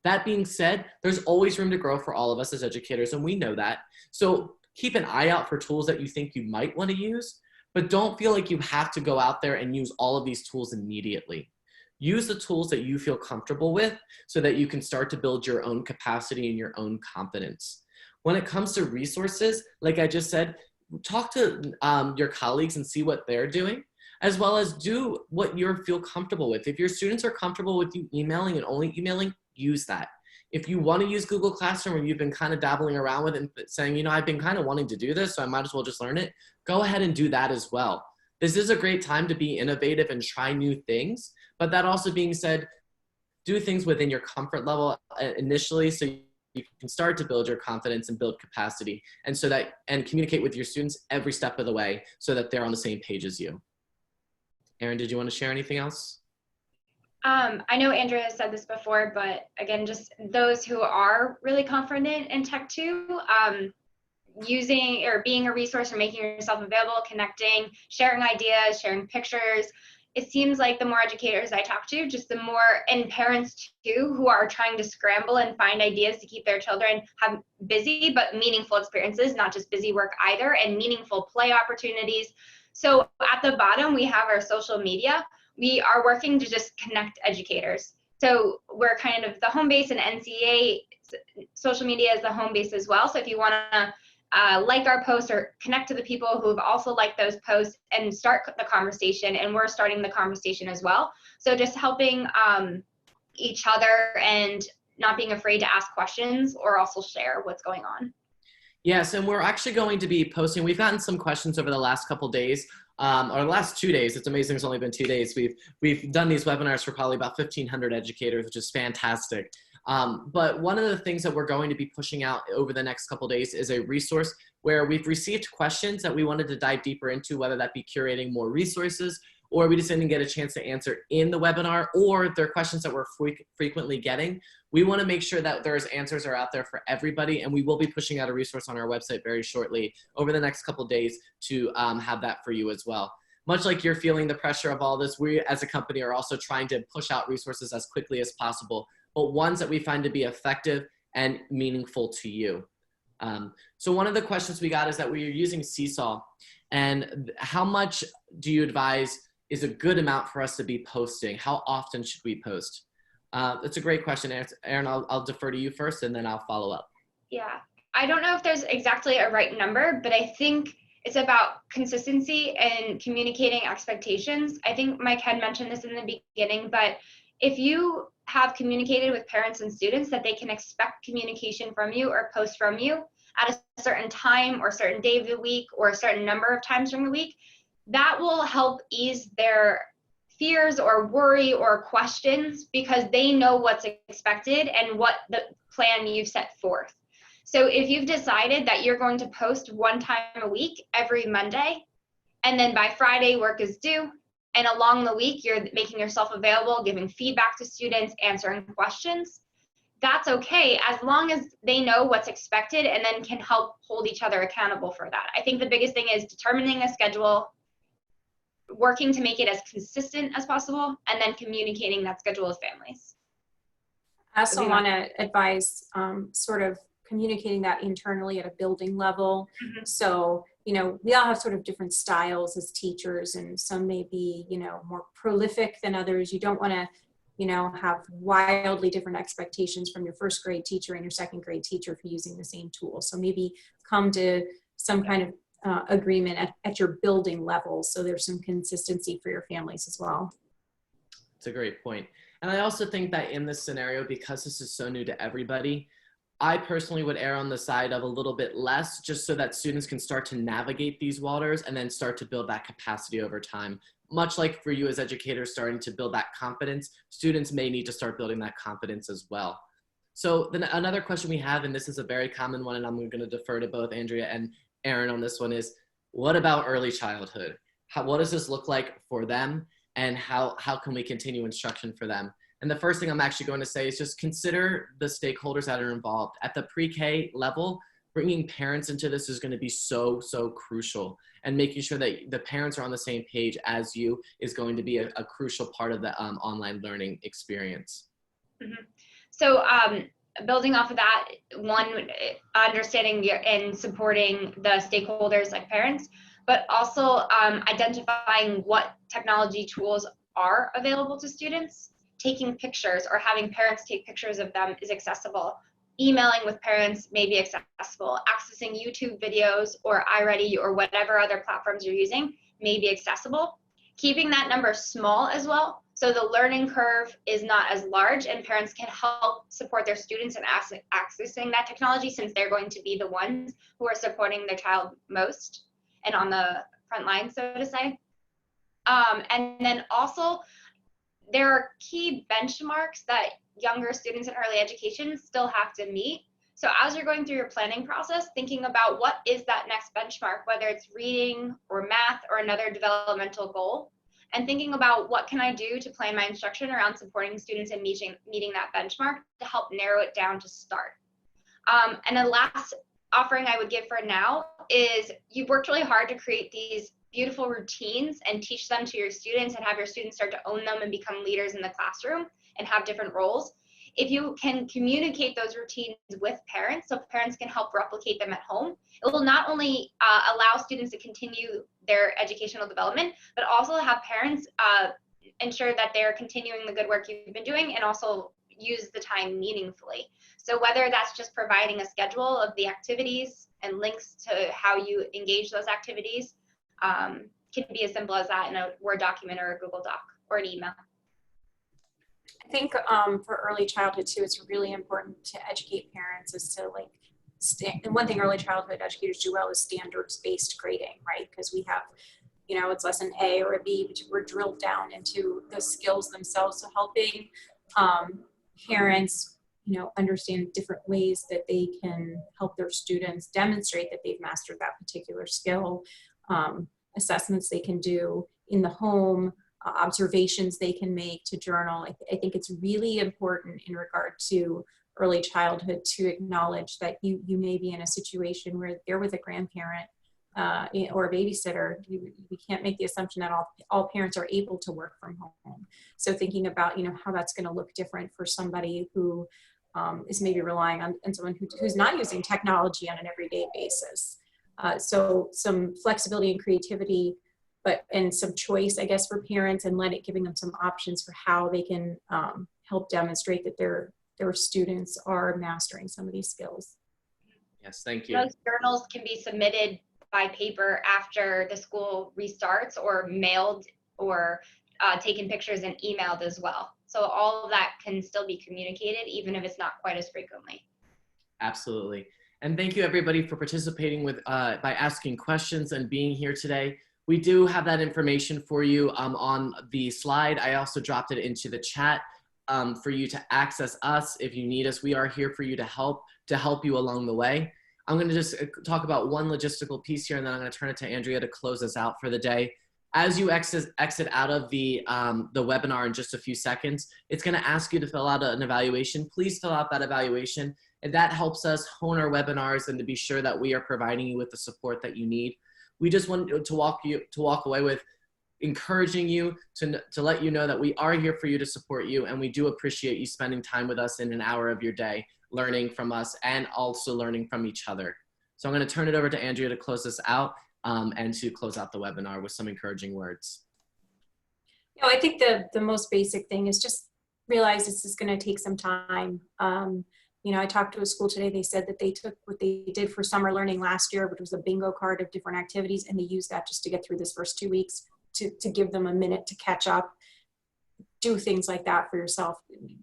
That being said, there's always room to grow for all of us as educators, and we know that. So keep an eye out for tools that you think you might want to use, but don't feel like you have to go out there and use all of these tools immediately. Use the tools that you feel comfortable with so that you can start to build your own capacity and your own confidence. When it comes to resources, like I just said, talk to your colleagues and see what they're doing, as well as do what you feel comfortable with. If your students are comfortable with you emailing and only emailing, use that. If you want to use Google Classroom and you've been kind of dabbling around with it and saying, you know, I've been kind of wanting to do this, so I might as well just learn it, go ahead and do that as well. This is a great time to be innovative and try new things, but that also being said, do things within your comfort level initially so you can start to build your confidence and build capacity, and communicate with your students every step of the way so that they're on the same page as you. Erin, did you want to share anything else? I know Andrea said this before, but again, just those who are really confident in tech too, using or being a resource or making yourself available, connecting, sharing ideas, sharing pictures. It seems like the more educators I talk to, just the more, and parents too, who are trying to scramble and find ideas to keep their children have busy but meaningful experiences, not just busy work either, and meaningful play opportunities. So at the bottom, we have our social media. We are working to just connect educators. So we're kind of the home base, and NCEA social media is the home base as well. So if you want to like our posts or connect to the people who have also liked those posts and start the conversation, and we're starting the conversation as well. So just helping each other and not being afraid to ask questions or also share what's going on. Yes, and we're actually going to be posting, we've gotten some questions over the last couple days, or the last 2 days. It's amazing it's only been 2 days. We've done these webinars for probably about 1,500 educators, which is fantastic. But one of the things that we're going to be pushing out over the next couple days is a resource where we've received questions that we wanted to dive deeper into, whether that be curating more resources, or we just didn't get a chance to answer in the webinar, or they're questions that we're frequently getting. We want to make sure that there's answers are out there for everybody, and we will be pushing out a resource on our website very shortly over the next couple days to have that for you as well. Much like you're feeling the pressure of all this, we as a company are also trying to push out resources as quickly as possible, but ones that we find to be effective and meaningful to you. So one of the questions we got is that we're using Seesaw, and how much do you advise is a good amount for us to be posting? How often should we post? That's a great question, Aaron. I'll defer to you first, and then I'll follow up. Yeah, I don't know if there's exactly a right number, but I think it's about consistency and communicating expectations. I think Mike had mentioned this in the beginning, but if you have communicated with parents and students that they can expect communication from you or post from you at a certain time or certain day of the week or a certain number of times during the week, that will help ease their fears or worry or questions because they know what's expected and what the plan you've set forth. So if you've decided that you're going to post one time a week every Monday, and then by Friday work is due, and along the week you're making yourself available, giving feedback to students, answering questions, that's okay as long as they know what's expected and then can help hold each other accountable for that. I think the biggest thing is determining a schedule, working to make it as consistent as possible, and then communicating that schedule with families. I also want to advise sort of communicating that internally at a building level. Mm-hmm. So, you know, we all have sort of different styles as teachers, and some may be, you know, more prolific than others. You don't want to, you know, have wildly different expectations from your first grade teacher and your second grade teacher for using the same tool. So maybe come to some kind of agreement at your building level so there's some consistency for your families as well. It's a great point. And I also think that in this scenario, because this is so new to everybody, I personally would err on the side of a little bit less, just so that students can start to navigate these waters and then start to build that capacity over time. Much like for you as educators starting to build that confidence, students may need to start building that confidence as well. So then another question we have, and this is a very common one, and I'm going to defer to both Andrea and Aaron on this one, is what about early childhood? What does this look like for them, and how can we continue instruction for them? And the first thing I'm actually going to say is just consider the stakeholders that are involved. At the pre-K level, bringing parents into this is going to be so crucial, and making sure that the parents are on the same page as you is going to be a crucial part of the online learning experience. Mm-hmm. So building off of that, one, understanding and supporting the stakeholders like parents, but also identifying what technology tools are available to students. Taking pictures or having parents take pictures of them is accessible. Emailing with parents may be accessible. Accessing YouTube videos or iReady or whatever other platforms you're using may be accessible. Keeping that number small as well, so the learning curve is not as large and parents can help support their students in accessing that technology, since they're going to be the ones who are supporting their child most and on the front line, so to say. And then also, there are key benchmarks that younger students in early education still have to meet. So as you're going through your planning process, thinking about what is that next benchmark, whether it's reading or math or another developmental goal, and thinking about what can I do to plan my instruction around supporting students and meeting that benchmark to help narrow it down to start. And the last offering I would give for now is you've worked really hard to create these beautiful routines and teach them to your students and have your students start to own them and become leaders in the classroom and have different roles. If you can communicate those routines with parents so parents can help replicate them at home, it will not only allow students to continue their educational development, but also have parents ensure that they're continuing the good work you've been doing and also use the time meaningfully. So whether that's just providing a schedule of the activities and links to how you engage those activities, can be as simple as that in a Word document or a Google Doc or an email. I think for early childhood too, it's really important to educate parents as to like, and one thing early childhood educators do well is standards-based grading, right? Because we have, you know, it's lesson A or a B, but we're drilled down into the skills themselves. So helping parents, you know, understand different ways that they can help their students demonstrate that they've mastered that particular skill. Assessments they can do in the home, observations they can make to journal. I think it's really important in regard to early childhood to acknowledge that you may be in a situation where they're with a grandparent or a babysitter. We can't make the assumption that all parents are able to work from home. So thinking about, you know, how that's going to look different for somebody who is maybe relying on someone who's not using technology on an everyday basis. So some flexibility and creativity, and some choice, I guess, for parents, and giving them some options for how they can help demonstrate that their students are mastering some of these skills. Yes, thank you. Most journals can be submitted by paper after the school restarts, or mailed, or taken pictures and emailed as well. So all of that can still be communicated, even if it's not quite as frequently. Absolutely. And thank you everybody for participating with by asking questions and being here today. We do have that information for you on the slide. I also dropped it into the chat for you to access us if you need us. We are here for you to help you along the way. I'm going to just talk about one logistical piece here, and then I'm going to turn it to Andrea to close us out for the day. As you exit out of the webinar in just a few seconds, it's going to ask you to fill out an evaluation. Please fill out that evaluation, and that helps us hone our webinars and to be sure that we are providing you with the support that you need. We just want to walk away with encouraging you to let you know that we are here for you to support you, and we do appreciate you spending time with us in an hour of your day, learning from us and also learning from each other. So I'm going to turn it over to Andrea to close this out and to close out the webinar with some encouraging words. You know, I think the most basic thing is just realize this is going to take some time. You know, I talked to a school today. They said that they took what they did for summer learning last year, which was a bingo card of different activities, and they used that just to get through this first 2 weeks to give them a minute to catch up. Do things like that for yourself.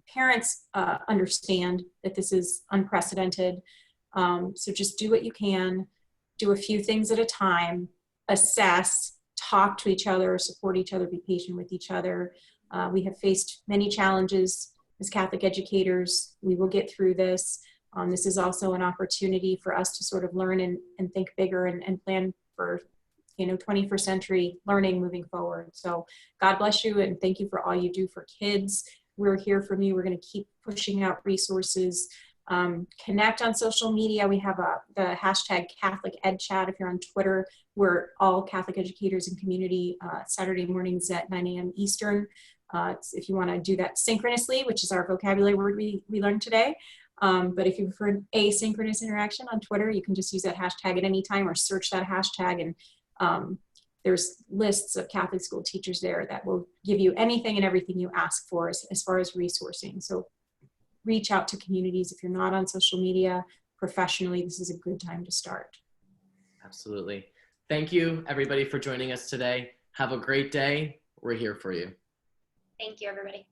Parents understand that this is unprecedented. So just do what you can, do a few things at a time, assess, talk to each other, support each other, be patient with each other. We have faced many challenges as Catholic educators. We will get through this. This is also an opportunity for us to sort of learn and think bigger and plan for 21st century learning moving forward. So God bless you, and thank you for all you do for kids. We're here from you. We're going to keep pushing out resources. Connect on social media. We have the hashtag Catholic Ed Chat. If you're on Twitter, we're all Catholic educators and community Saturday mornings at 9 a.m. Eastern. If you want to do that synchronously, which is our vocabulary word we learned today. But if you prefer asynchronous interaction on Twitter, you can just use that hashtag at any time or search that hashtag, and there's lists of Catholic school teachers there that will give you anything and everything you ask for as far as resourcing. So reach out to communities. If you're not on social media professionally, this is a good time to start. Absolutely. Thank you everybody for joining us today. Have a great day. We're here for you. Thank you, everybody.